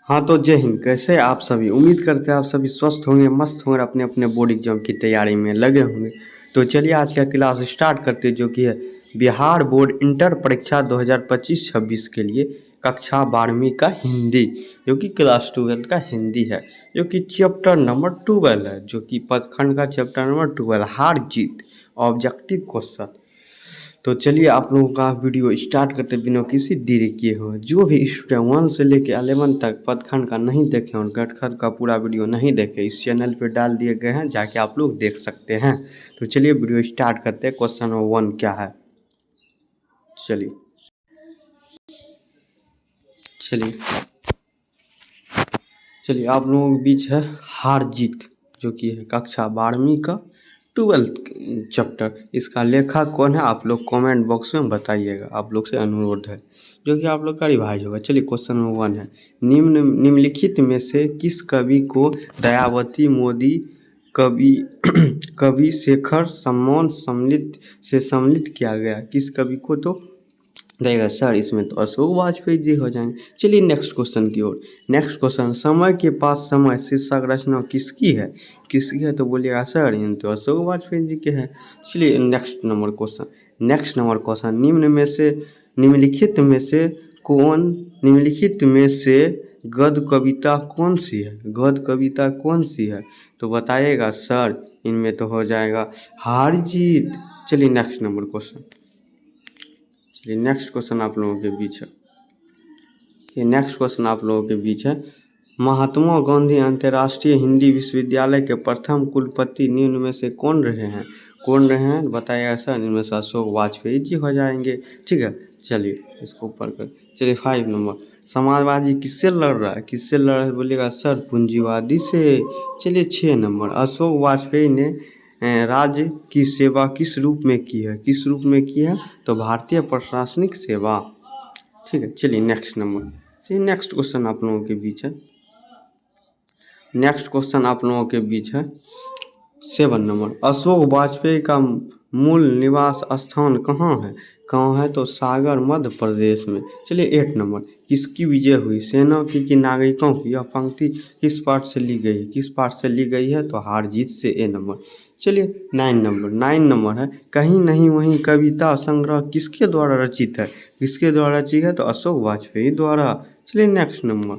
हाँ तो जय हिंद। कैसे हैं आप सभी? उम्मीद करते हैं आप सभी स्वस्थ होंगे, मस्त होंगे, अपने अपने बोर्ड एग्जाम की तैयारी में लगे होंगे। तो चलिए आज का क्लास स्टार्ट करते हैं, जो कि है बिहार बोर्ड इंटर परीक्षा 2025-26 के लिए कक्षा 12वीं का हिंदी, जो कि क्लास 12 का हिंदी है, जो कि चैप्टर नंबर 12 है, जो कि पदखंड का चैप्टर नंबर 12 हार जीत ऑब्जेक्टिव क्वेश्चन। तो चलिए आप लोगों का वीडियो स्टार्ट करते बिना किसी देरी किए हो। जो भी स्टूडेंट 1 से लेकर 11 तक पदखंड का नहीं देखे और गठखंड का पूरा वीडियो नहीं देखे, इस चैनल पे डाल दिए गए हैं, जाके आप लोग देख सकते हैं। तो चलिए वीडियो स्टार्ट करते हैं। क्वेश्चन नंबर 1 क्या है? चलिए चलिए चलिए आप लोगों के बीच है हार जीत, जो कि है कक्षा 12वीं का 12th चैप्टर। इसका लेखक कौन है आप लोग कमेंट बॉक्स में बताइएगा, आप लोग से अनुरोध है, जो कि आप लोग का रिवाइज होगा। चलिए क्वेश्चन नंबर 1 है, निम्नलिखित में से किस कवि को दयावती मोदी कवि कवि शेखर सम्मान सम्मिलित किया गया? किस कवि को? तो देगा सर, इसमें तो अशोक वाजपेयी जी हो जाएंगे। चलिए नेक्स्ट क्वेश्चन की ओर। नेक्स्ट क्वेश्चन, समय के पास समय शीर्षक रचना किसकी है? किसकी है? तो बोलिएगा सर ये तो अशोक वाजपेयी जी के है। चलिए next number question. Next number question, निम्नलिखित में से गद्य कविता कौन सी है? गद्य कविता कौन सी है? तो बताइएगा सर, इनमें तो हो जाएगा हार जीत। चलिए नेक्स्ट नंबर क्वेश्चन। चलिए नेक्स्ट क्वेश्चन आप लोगों के बीच है, ये नेक्स्ट क्वेश्चन आप लोगों के बीच है, महात्मा गांधी अंतर्राष्ट्रीय हिंदी विश्वविद्यालय के प्रथम कुलपति निम्न में से कौन रहे हैं? कौन रहे हैं बताइएगा सर, इनमें से अशोक वाजपेयी जी हो जाएंगे। ठीक है, चलिए इसको ऊपर कर। चलिए 5 नंबर, समाजवादी किससे लड़ रहा है? किससे लड़ रहा है बोलिएगा सर, पूंजीवादी से। चलिए 6 नंबर, अशोक वाजपेयी ने राज्य की सेवा किस रूप में की है? किस रूप में की है? तो भारतीय प्रशासनिक सेवा। ठीक है, चलिए नेक्स्ट नंबर। चलिए नेक्स्ट क्वेश्चन आप लोगों के बीच है, नेक्स्ट क्वेश्चन आप लोगों के बीच है 7 नंबर, अशोक वाजपेयी का मूल निवास स्थान कहाँ है? कहाँ है? तो सागर मध्य प्रदेश में। चलिए 8 नंबर, किसकी विजय हुई, सेना की कि नागरिकों की? यह पंक्ति किस पाठ से ली गई है? किस पाठ से ली गई है? तो हार जीत से, ए नंबर। चलिए 9 नंबर है, कहीं नहीं वहीं कविता संग्रह किसके द्वारा रचित है? किसके द्वारा रचित है? तो अशोक वाजपेयी द्वारा। चलिए नेक्स्ट नंबर।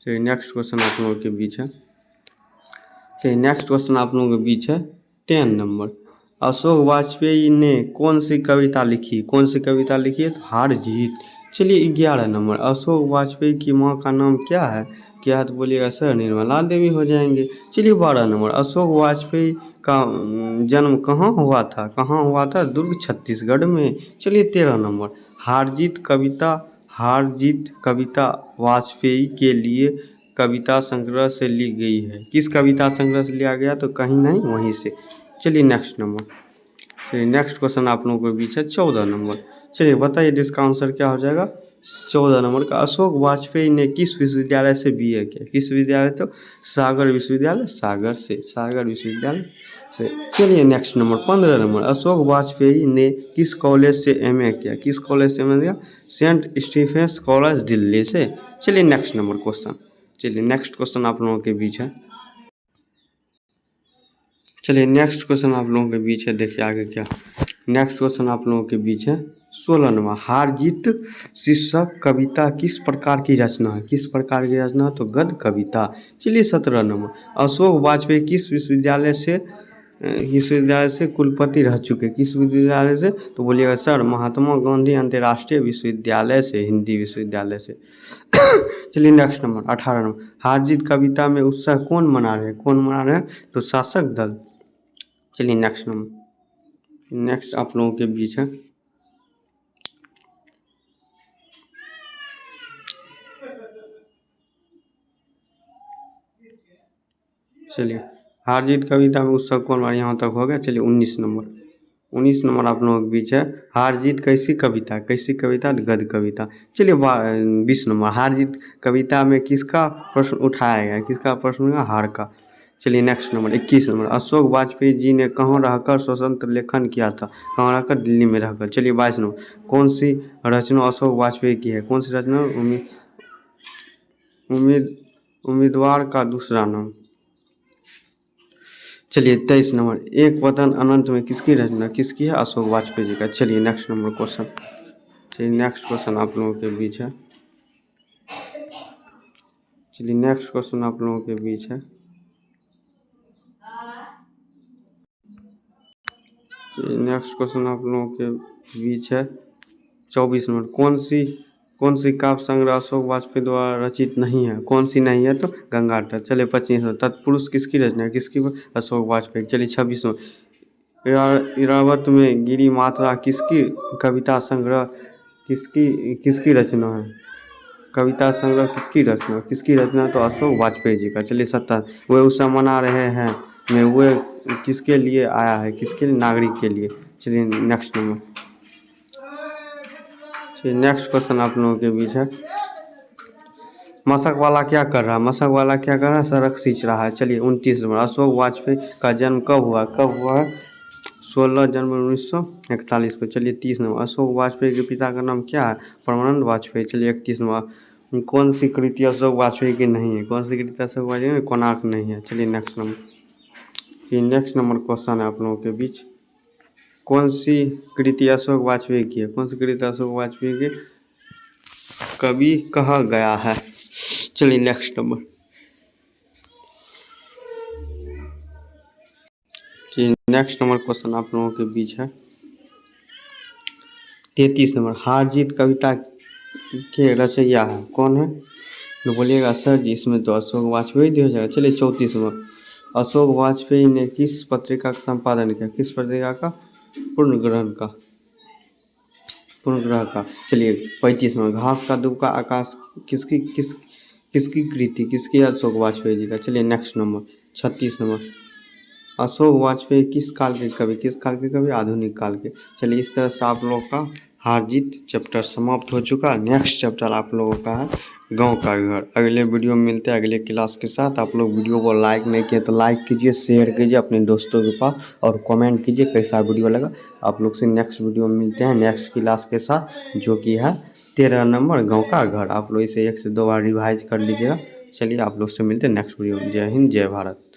चलिए नेक्स्ट क्वेश्चन आप लोगों के बीच है, चलिए नेक्स्ट क्वेश्चन आप लोगों के बीच है 10 नंबर, अशोक वाजपेयी ने कौन सी कविता लिखी? कौन सी कविता लिखी है? तो हार जीत। चलिए 11 नंबर, अशोक वाजपेयी की माँ का नाम क्या है? क्या है? तो बोलिएगा सर निर्मला देवी हो जाएंगे। चलिए 12 नंबर, अशोक वाजपेयी का जन्म कहाँ हुआ था? कहाँ हुआ था? दुर्ग छत्तीसगढ़ में। चलिए 13 नंबर, हार जीत कविता वाजपेयी के लिए कविता संग्रह से ली गई है। किस कविता संग्रह से लिया गया? तो कहीं नहीं वहीं से। चलिए नेक्स्ट नंबर। चलिए नेक्स्ट क्वेश्चन आप लोगों के बीच है 14 नंबर। चलिए बताइए इसका आंसर क्या हो जाएगा? 14 नंबर का, अशोक वाजपेयी ने किस विश्वविद्यालय से बीए किया? किस विद्यालय? तो सागर विश्वविद्यालय, सागर से, सागर विश्वविद्यालय से। चलिए next number 15 number, Ashok Vajpayee ने किस कॉलेज से एमए किया? किस कॉलेज से एमए किया? सेंट स्टीफेंस कॉलेज दिल्ली से। चलिए नेक्स्ट नंबर क्वेश्चन। चलिए नेक्स्ट क्वेश्चन आप लोगों के बीच है, चलिए नेक्स्ट क्वेश्चन आप लोगों के बीच है, देखिए आगे क्या। नेक्स्ट क्वेश्चन आप लोगों के बीच है 16 नंबर, हार जीत शीर्षक कविता किस प्रकार की रचना है? किस प्रकार की रचना? तो गद्य कविता। चलिए 17 नंबर, अशोक वाजपेयी किस विश्वविद्यालय से कुलपति रह चुके? किस विश्वविद्यालय से? तो बोलिएगा सर महात्मा गांधी अंतर्राष्ट्रीय विश्वविद्यालय से, हिंदी विश्वविद्यालय से। चलिए नेक्स्ट नंबर 18 नंबर, हार जीत कविता में उत्साह कौन मना रहे हैं? कौन मना रहे हैं? तो शासक दल। चलिए नेक्स्ट नंबर, नेक्स्ट आप लोगों के बीच है, चलिए हार जीत कविता में उत्सव कौन बार यहाँ तक हो गया। चलिए 19 नंबर, 19 नंबर आप लोगों के बीच है, हार जीत कैसी कविता? कैसी कविता? गद्य कविता। चलिए 20 नंबर, हार जीत कविता में किसका प्रश्न उठाया गया? किसका प्रश्न है? हार का। चलिए next number 21 number, Ashok Vajpeyi ji ने कहाँ रहकर स्वतंत्र लेखन किया था? कहाँ रहकर? दिल्ली में रहकर। चलिए 22 नंबर, कौन सी रचना अशोक वाजपेयी की है? कौन सी रचना? उम्मीदवार का दूसरा नाम। चलिए 23 नंबर, एक वतन अनंत में किसकी रचना किसकी है? अशोक वाजपेयी जी का। चलिए नेक्स्ट नंबर क्वेश्चन। चलिए नेक्स्ट क्वेश्चन आप लोगों के बीच है। चलिए नेक्स्ट क्वेश्चन आप लोगों के बीच है। नेक्स्ट क्वेश्चन आप लोगों के बीच है 24 नंबर, कौन सी काव्य संग्रह अशोक वाजपेयी द्वारा रचित नहीं है? कौन सी नहीं है? तो गंगाधर। चलिए 25 नंबर, तत्पुरुष किसकी रचना है किसकी? अशोक वाजपेयी। चलिए 26 नंबर, इरावत में गिरी मात्रा किसकी कविता संग्रह किसकी रचना है? कविता संग्रह किसकी रचना? तो अशोक वाजपेयी जी का। चलिए 27, वे उत्सव मना रहे हैं में वे किसके लिए आया है? किसके लिए? नागरिक के लिए। चलिए नेक्स्ट नंबर। चलिए नेक्स्ट क्वेश्चन आप लोगों के बीच है। मशक वाला क्या कर रहा है? मशक वाला क्या कर रहा है? सड़क सींच रहा है। चलिए 29 नंबर, अशोक वाजपेयी का जन्म कब हुआ है? 16 जनवरी 1941 को। चलिए 30 नंबर, अशोक वाजपेयी के पिता का नाम क्या है? परमानंद वाजपेयी। चलिए 31 नंबर, कौन सी कृति अशोक वाजपेयी की नहीं है? कौन सी कृति अशोक वाजपेयी की? कोणार्क नहीं है। चलिए नेक्स्ट नंबर। ये नेक्स्ट नंबर क्वेश्चन है आप लोगों के बीच, कौन सी कृति अशोक वाजपेयी की है? कौन सी कृति अशोक वाजपेयी की कवि कहा गया है? चलिए next number. Next number question आप लोगों के बीच है 33 नंबर, हार जीत कविता के रचयिता है कौन है? तो बोलिएगा सर जी इसमें तो अशोक वाजपेयी दिया जाएगा। चलिए 34 नंबर, अशोक वाजपेयी ने किस पत्रिका का संपादन किया? किस पत्रिका का? पूर्णग्रह का। चलिए 35 नंबर, घास का दुबका आकाश किसकी कृति किसकी? अशोक वाजपेयी जी का। चलिए next number 36 number, Ashok Vajpayee किस काल के कवि? आधुनिक काल के। चलिए इस तरह से आप लोगों का हार जीत चैप्टर समाप्त हो चुका। नेक्स्ट चैप्टर आप लोगों का है गांव का घर। अगले वीडियो में मिलते हैं अगले क्लास के साथ। आप लोग वीडियो को लाइक नहीं किए तो लाइक कीजिए, शेयर कीजिए अपने दोस्तों के पास और कमेंट कीजिए कैसा वीडियो लगा। आप लोग से नेक्स्ट वीडियो में मिलते हैं नेक्स्ट क्लास के साथ, जो कि है 13 नंबर गाँव का घर। आप लोग इसे 1 से 2 बार रिवाइज कर लीजिएगा। चलिए आप लोग से मिलते हैं नेक्स्ट वीडियो में। जय हिंद जय भारत।